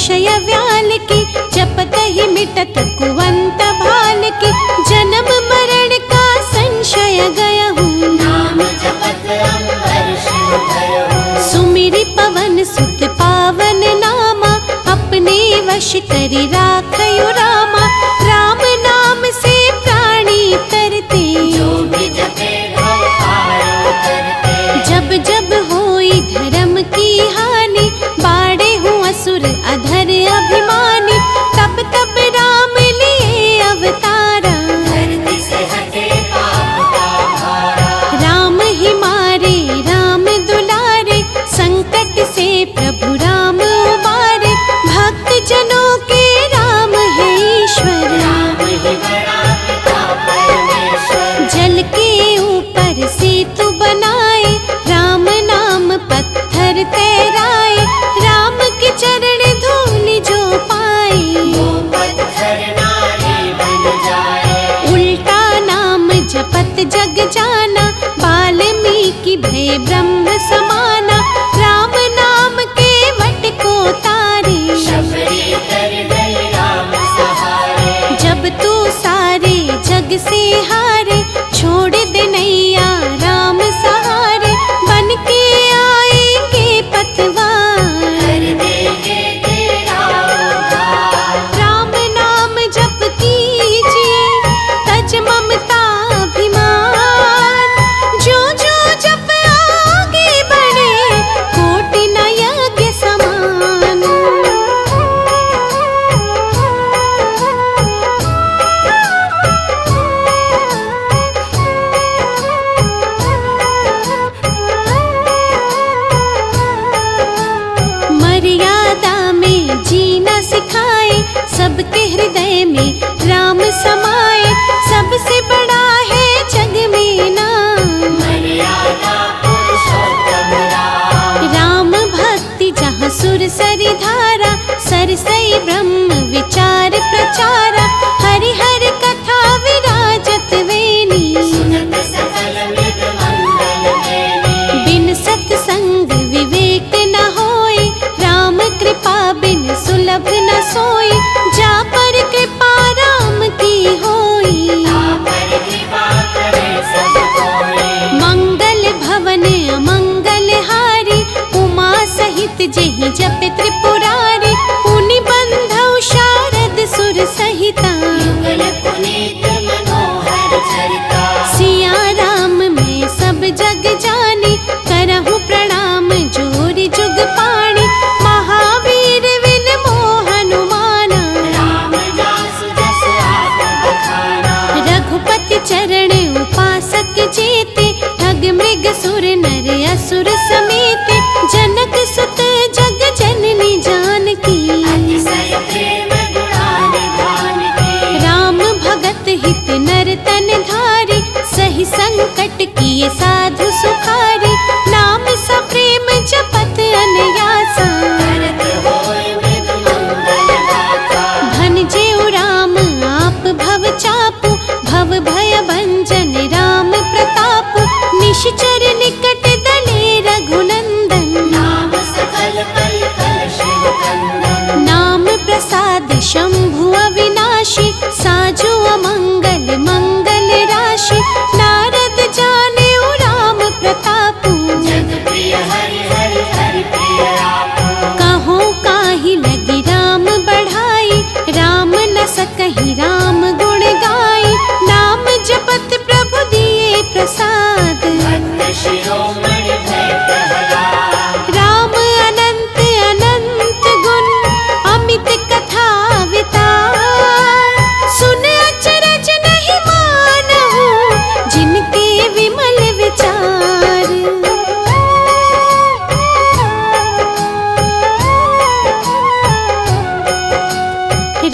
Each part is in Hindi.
संशय व्याल की, जपत ही मिटत कुवंत भाल की। जन्म मरण का संशय गयहु, नाम जपत अंबर शिव भयहु। सुमिरि पवन सुत पावन नामा, अपने वश करि राखयु रामा। राम नाम से प्राणी तरते, जो भी जपे भव पारो करते। जब जब होई धर्म की हानि, बाड़े हूँ असुर अधर अभिमानी। तब तब राम लिए अवतारा, धरती से हटे पाप का भारा। राम ही मारे राम दुलारे, संकट से प्रभु राम उबारे। भक्त जनों के राम है ईश्वर, राम ही बड़ा पिता परमेश्वर। जल के ऊपर सेतु बनाए, राम नाम पत्थर तैराए। राम के चरण धूल जो पाए, वो पत्थर नारी बन जाए। उल्टा नाम जपत जग जाना, वाल्मीकि भय ब्रह्म समाना। राम नाम के वट को तारे, शबरी कर गई राम सहारे। जब तू सारे जग से हारे, छोड़ दे नैया राम सहारे। बन के आएंगे पतवार, कर देंगे तेरा उद्धार। राम नाम जप कीजिए, तज ममता अभिमान। जो जो जप आगे बढ़े, कोटि न यज्ञ समान। मर्यादा में जीना सिखाए, सबके हृदय में राम समाए। सबसे बड़ा है जग में नाम, मर्यादा पुरुषोत्तम राम। राम भक्ति जहाँ सुर सरि धारा, सरसई ब्रह्म विचार प्रचारा। हरि हर कथा विराजत वेनी, सुनत सकल मृग मंगल देवी। बिन सत्संग विवेक न होए, राम कृपा बिन सुलभ न सोए। जा पर कृपा राम की होई, पर कृपा करे सब कोई। मंगल भवन अमंगल हारी, उमा सहित जेहि जप त्रिपुरारी। उनि बंधौ शारद सुर सहिता, युगल पुनीत मनोहर चरिता। सिया राम में सब जग जानी, करहु प्रणाम जोरि जुग पाणी। महावीर विन मोह हनुमाना, रामदास जस आप बखाना। रघुपति चरण उपासक जेते। ठग मृग सुर नर असुर समेते, जनक सुत जग जननी जानकी। अतिशय प्रेम गुणानिधान की। राम भगत हित नर तन धारी, सही संकट किए साधु सुखारी। नाम सप्रेम जपत अनयासा, करत होय मृग मंगल गाथा। धन जेउ राम आप भव चापु। भव भय भंजन राम प्रताप, निश्चर निकट दले रघुनंदन। नाम सकल कल कल शिव कंदन। नाम प्रसाद शंभु अविनाशी, साजु अमंगल मंगल राशि। नारद जाने राम प्रतापु, जग प्रिय हरि हरि हरि प्रिय आपू। कहो काहि लगी राम बढ़ाई, राम न सकहि राम गुण गाई। नाम जपत प्रभु दिए प्रसाद, भक्त शिरोमणि भय प्रहलाद। राम अनंत अनंत गुण, अमित कथा वितार। सुन अचरज नहीं मानहु, जिनके विमल विचार।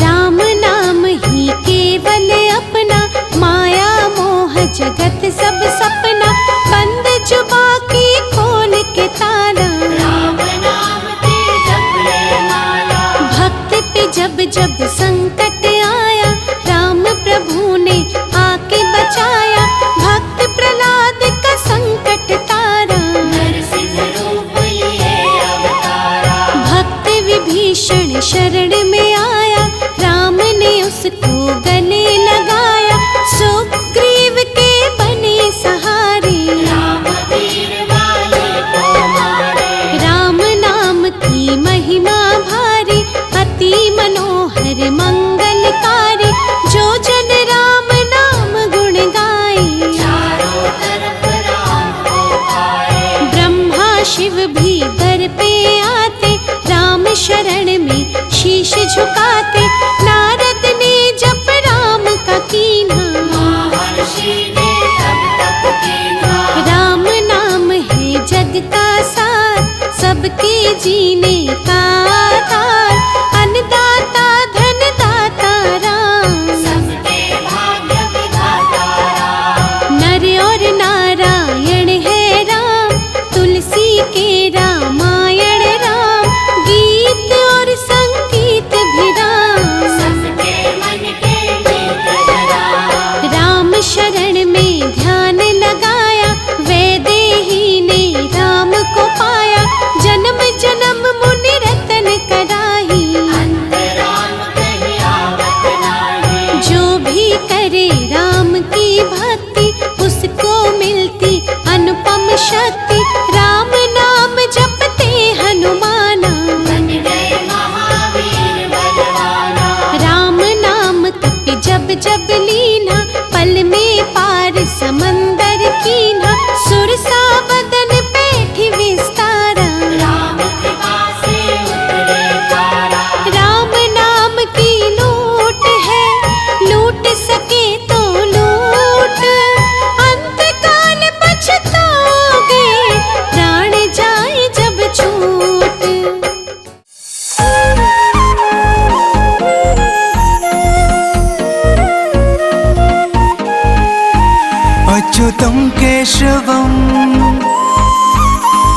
राम नाम ही केवल अपना, माया मोह जगत सब सपना। बंद जुबा की खोल के ताला, राम नाम की जप ले माला। भक्त पे जब जब संकट आया, राम प्रभु ने आके बचाया। भक्त प्रहलाद का संकट तारा, नरसिंह रूप लिए अवतारा। भक्त विभीषण शरण में आया, राम ने उसको गले लगाया। सुग्रीव के बने सहारे, राम वीर वाले को मारे। राम नाम की महिमा भारी, अति मनोहर मंगलकारी। जो जन राम नाम गुण गाए, चारों तरफ राम को पाए। ब्रह्मा शिव भी दर पे आते, राम शरण में शीश झुकाते। नारद ने जप राम का कीन्हा, महर्षि ने तब तप कीन्हा। राम नाम है जग का सार, सबके जीने का आधार। अन्नदाता धनदाता राम, सबके भाग्य विधाता राम। नर और नारायण है राम, तुलसी के रामायण राम। गीत और संगीत भी राम, सबके मन के मीत है राम। राम शरण में ध्यान लगाया, वैदेही ने राम को पाया। जन्म जन्म मुनि रतन कराही, अंत राम कहीं आवत नाही। जो भी करे राम की भक्ति, उसको मिलती अनुपम शक्ति। राम नाम जपते हनुमाना, बन गए महावीर बलवाना। राम नाम तप जब जब लीना, पल में पार समंदर कीन्हा। सुरसा बदन पैठी विस्तारा, राम कृपा से उतरे तारा। राम नाम की लूट है, लूट सके तो लूट। अंत काल पछताओगे, प्राण जाए जब छूट। अच्युतं केशवं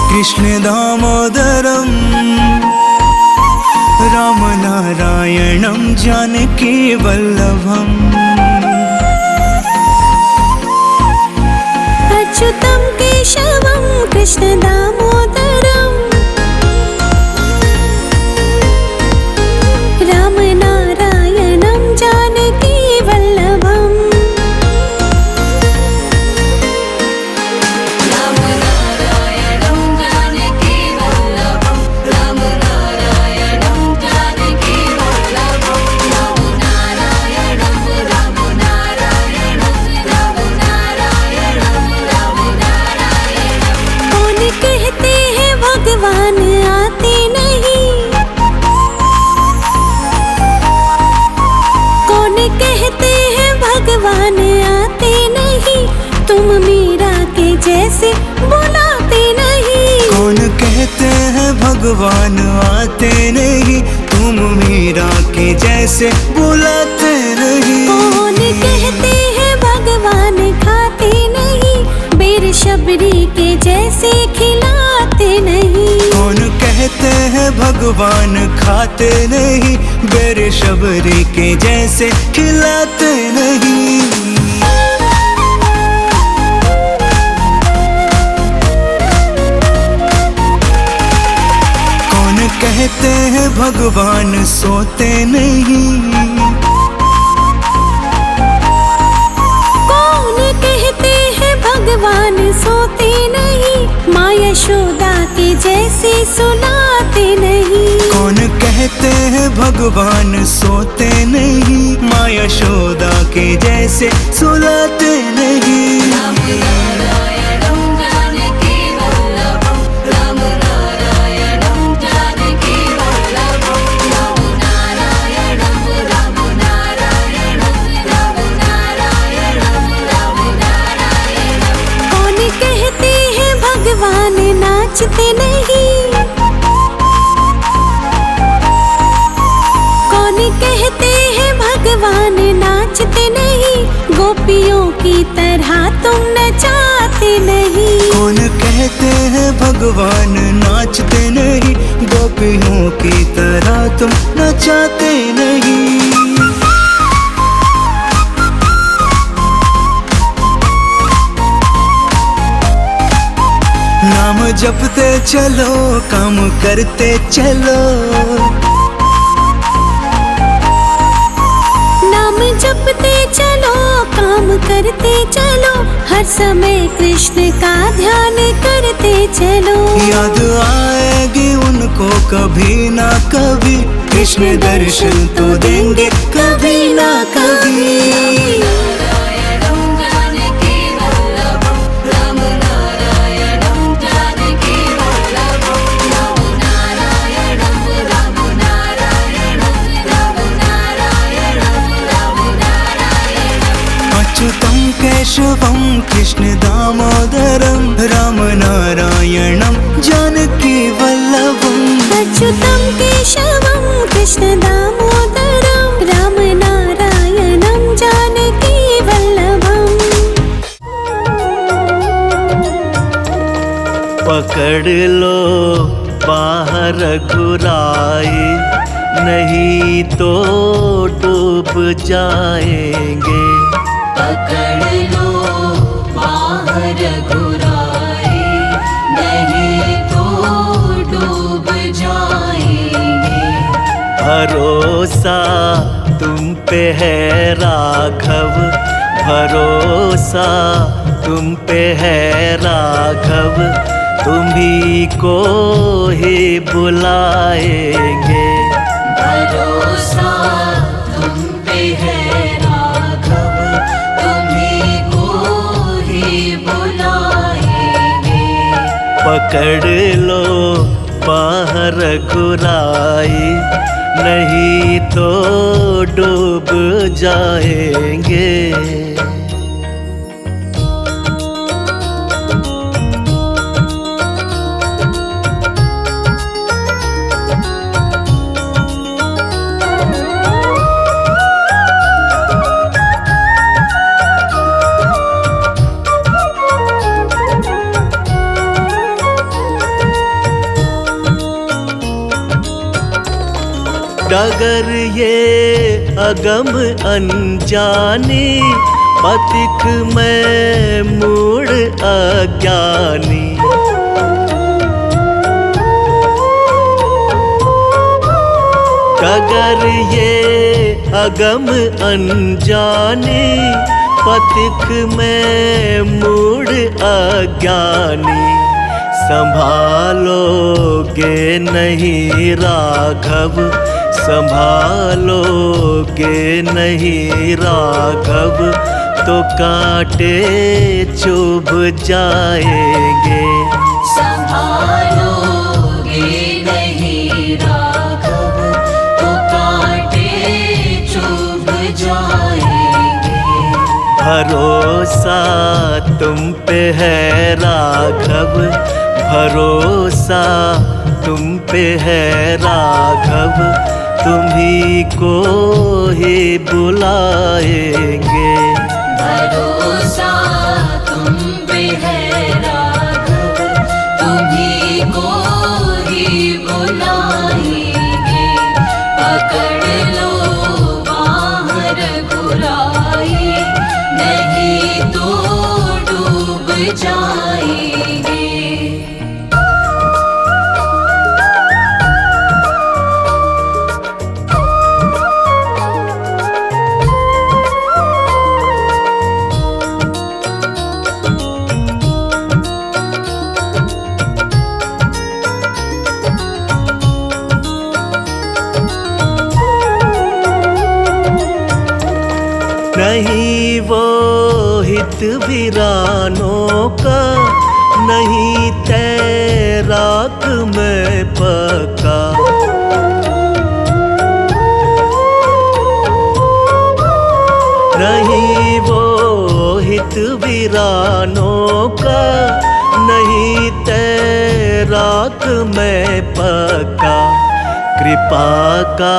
कृष्ण दामोदरं, रामनारायणं जानकी वल्लभम्। अच्युतं केशवं कृष्ण दामोदरं, रामनारायणं जानकी वल्लभम्। कौन कहते हैं भगवान आते नहीं, कौन कहते हैं भगवान आते नहीं। तुम मीरा के जैसे बुलाते नहीं, कौन कहते हैं भगवान आते नहीं, तुम मीरा के जैसे बुलाते नहीं। कौन कहते हैं भगवान खाते नहीं, बेर शबरी के जैसे खिलाते नहीं। कौन कहते हैं भगवान खाते नहीं, बेर शबरी के जैसे खिलाते नहीं। कौन कहते हैं भगवान सोते नहीं, कौन कहते हैं भगवान सोते नहीं, माँ यशोदा के जैसे सुनाते नहीं। कौन कहते हैं भगवान सोते नहीं, माँ यशोदा के जैसे सुलाते नहीं। कौन कहते हैं भगवान नाचते नहीं, कौन कहते हैं भगवान नाचते नहीं। गोपियों की तरह तुम नचाते नहीं, कौन कहते हैं भगवान नाचते नहीं, गोपियों की तरह तुम नचाते नहीं। नाम जपते चलो, काम करते चलो, नाम जपते चलो, काम करते चलो, हर समय कृष्ण का ध्यान करते चलो। याद आएगी उनको कभी ना कभी, कृष्ण दर्शन तो देंगे कभी ना कभी। अच्युतं केशवं कृष्ण दामोदरं, राम नारायणं जानकी वल्लभम्। अच्युतं केशवं कृष्ण दामोदरं, राम नारायणं जानकी वल्लभम्। पकड़ लो बाहर घुराए, नहीं तो डूब जाएंगे। पकड़ लो बाहर घुराए, नहीं तो डूब जाएंगे। भरोसा तुम पे है राघव, भरोसा तुम पे है राघव, तुम्ही को ही बुलाएंगे। भरोसा तुम पे है राघव, तुम्ही को ही बुलाएंगे। पकड़ लो बाहर घुराई, नहीं तो डूब जाएंगे। डगर ये अगम अनजानी, पथिक में मूढ़ अज्ञानी। डगर ये अगम अनजानी, पथिक में मूढ़ अज्ञानी। संभालोगे नहीं राघव, संभालोगे नहीं राघव, तो कांटे चुभ जाएंगे। संभालोगे नहीं राघव, तो कांटे चुभ जाएंगे। भरोसा तुम पे है राघव, भरोसा तुम पे है राघव, तुम्ही को ही बुलाएंगे। भरोसा तुम पे है राघव, तुम्ही को ही बुलाएंगे। पकड़ लो बाहर घुराए, नहीं तो डूब जाएंगे। नहीं वो हित वीरानों का, नहीं तैराक में पका। नहीं वो हित वीरानों का, नहीं तैराक में पका। कृपा का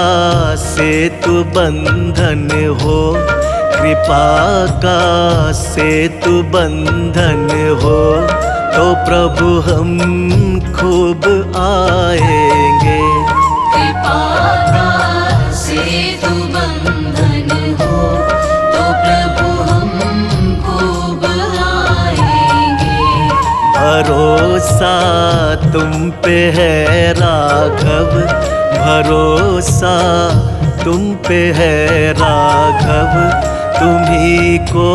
सेतु बंधन हो, कृपा का सेतु बंधन हो, तो प्रभु हम खूब आएंगे। कृपा का सेतु बंधन हो, तो प्रभु हम खूब आएंगे। भरोसा तुम पे है राघव, भरोसा तुम पे है राघव, तुम्ही को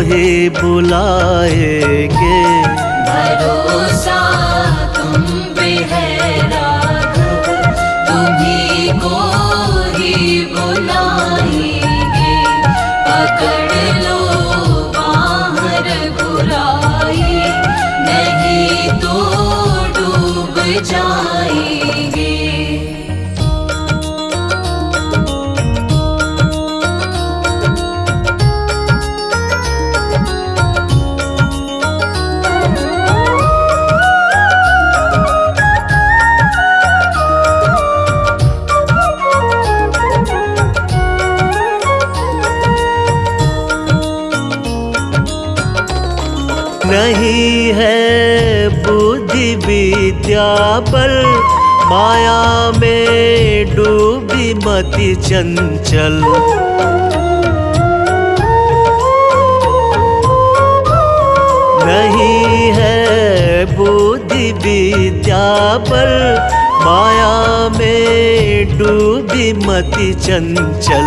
ही बुलाएंगे। भरोसा तुम पे है राघव, तुम्ही को ही बुलाएंगे। पकड़ लो बाँह रघुराई, नहीं तो डूब जाएंगे। नहीं है बुद्धि विद्या पर, माया में डूबी मति चंचल। नहीं है बुद्धि विद्या पर, माया में डूबी मति चंचल।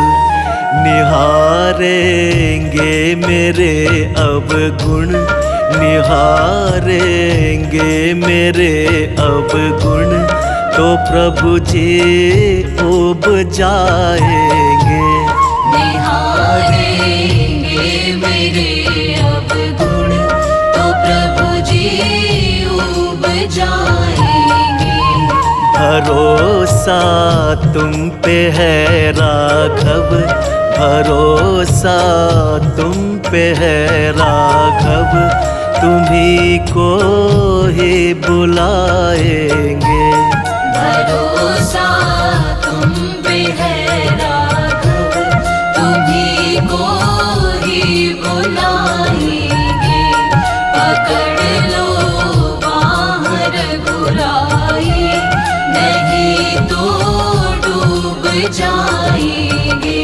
निहारेंगे मेरे अवगुण, निहारेंगे मेरे अवगुण, तो प्रभु जी उब जाएंगे। निहारेंगे मेरे अवगुण, तो प्रभु जी उब जाएंगे। भरोसा तुम पे है राघव, भरोसा तुम पे है राघव, तुम्ही को ही बुलाएंगे। भरोसा तुम पे है राघव, तुम्ही को ही बुलाएंगे। पकड़ लो बाँह रघुराई, नहीं तो डूब जाएंगे।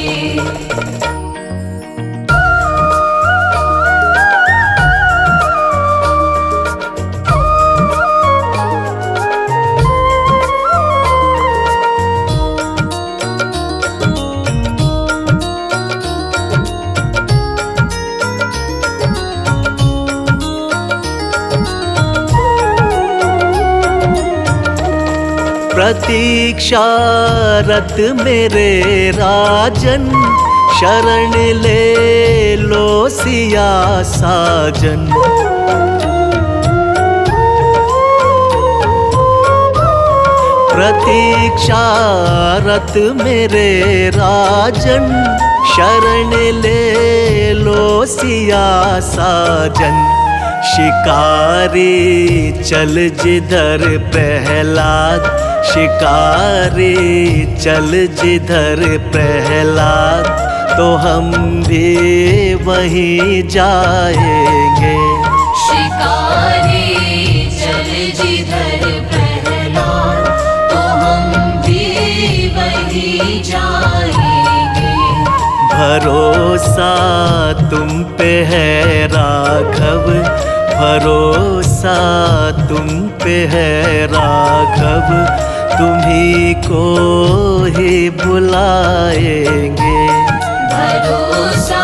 प्रतीक्षारत मेरे राजन, शरण ले लो सिया साजन। प्रतीक्षारत मेरे राजन, शरण ले लो सिया साजन। शिकारी चल जिधर प्रहलाद, शिकारी चल जिधर प्रहलाद, तो हम भी वहीं जाएंगे। शिकारी चल जिधर प्रहलाद, तो हम भी वहीं जाएंगे। भरोसा तुम पे है राघव, भरोसा तुम पे है राघव, तुम्ही को ही बुलाएंगे। भरोसा